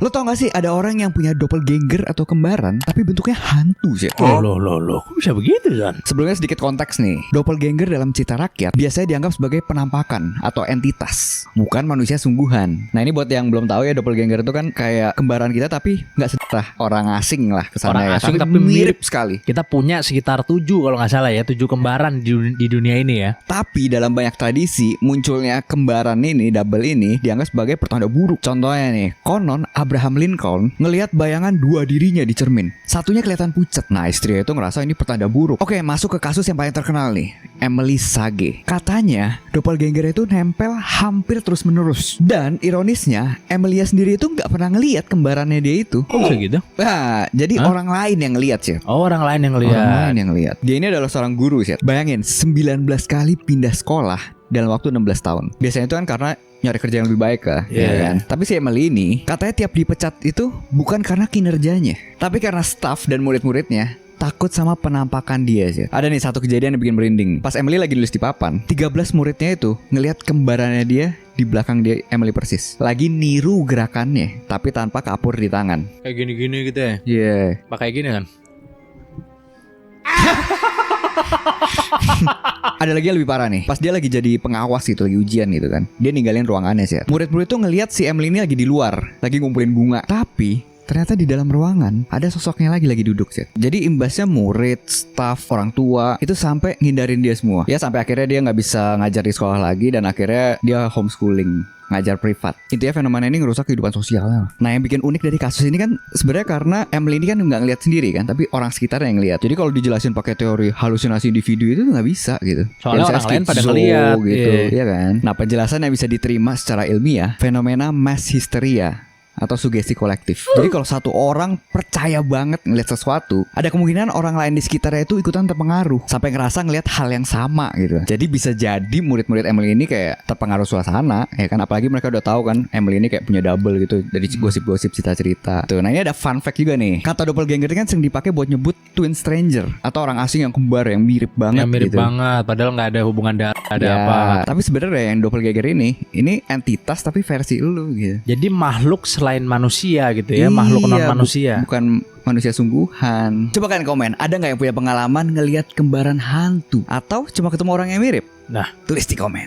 Lo tau gak sih ada orang yang punya doppelganger atau kembaran tapi bentuknya hantu sih? Loh, kok bisa begitu, Zan? Sebelumnya sedikit konteks nih. Doppelganger dalam cerita rakyat biasanya dianggap sebagai penampakan atau entitas, bukan manusia sungguhan. Nah ini buat yang belum tahu ya, doppelganger itu kan kayak kembaran kita tapi nggak sedarah, orang asing lah kesannya. Orang ya. asing tapi mirip sekali. Kita punya sekitar 7 kalau nggak salah ya, 7 kembaran di dunia ini ya. Tapi dalam banyak tradisi munculnya kembaran ini, double ini dianggap sebagai pertanda buruk. Contohnya nih, konon Abraham Lincoln ngelihat bayangan dua dirinya di cermin. Satunya kelihatan pucat. Nah istrinya itu ngerasa ini pertanda buruk. Oke, masuk ke kasus yang paling terkenal nih, Emily Sage. Katanya doppelganger itu nempel hampir terus menerus. Dan ironisnya Emilia sendiri itu nggak pernah ngelihat kembarannya dia itu. Kok bisa gitu? Nah, jadi orang lain yang ngelihat sih. Oh, orang lain yang Orang lihat. lain yang lihat. Dia ini adalah seorang guru sih. Bayangin 19 kali pindah sekolah dalam waktu 16 tahun. Biasanya itu kan karena nyari kerja yang lebih baik ya kan. Tapi si Emily ini katanya tiap dipecat itu bukan karena kinerjanya, tapi karena staff dan murid-muridnya takut sama penampakan dia sih. Ada nih satu kejadian yang bikin merinding. Pas Emily lagi nulis di papan, 13 muridnya itu ngelihat kembarannya dia di belakang dia, Emily persis lagi niru gerakannya tapi tanpa kapur di tangan. Kayak gini-gini gitu ya. Iya. Pakai gini kan. Ada lagi yang lebih parah nih. Pas dia lagi jadi pengawas gitu, lagi ujian gitu kan, dia ninggalin ruangannya sih. Murid-murid tuh ngelihat si Emily ini lagi di luar, lagi ngumpulin bunga. Tapi ternyata di dalam ruangan ada sosoknya lagi duduk sih. Jadi imbasnya murid, staff, orang tua itu sampai ngindarin dia semua. Ya sampai akhirnya dia nggak bisa ngajar di sekolah lagi dan akhirnya dia homeschooling, ngajar privat. Intinya fenomena ini ngerusak kehidupan sosialnya. Nah yang bikin unik dari kasus ini kan sebenarnya karena Emily ini kan nggak ngeliat sendiri kan, tapi orang sekitarnya yang ngeliat. Jadi kalau dijelasin pakai teori halusinasi individu itu nggak bisa gitu. Soalnya Ya, orang lain pada schizo ngeliat gitu, iya. ya kan. Nah penjelasan yang bisa diterima secara ilmiah, fenomena mass hysteria atau sugesti kolektif. Jadi kalau satu orang percaya banget ngeliat sesuatu, ada kemungkinan orang lain di sekitarnya itu ikutan terpengaruh sampai ngerasa ngeliat hal yang sama gitu. Jadi bisa jadi murid-murid Emily ini kayak terpengaruh suasana, ya kan. Apalagi mereka udah tahu kan Emily ini kayak punya double gitu dari gosip-gosip cerita-cerita. Tuh, nah ini ada fun fact juga nih. Kata doppelganger ini kan sering dipakai buat nyebut twin stranger atau orang asing yang kembar yang mirip banget. Yang mirip gitu. banget, padahal nggak ada hubungan darah, ada Ya, apa. tapi sebenarnya yang doppelganger ini entitas tapi versi lu gitu. Jadi makhluk selain manusia gitu ya, makhluk non manusia. Bukan manusia sungguhan. Coba kalian komen, ada nggak yang punya pengalaman ngelihat kembaran hantu atau cuma ketemu orang yang mirip? Nah, Tulis di komen.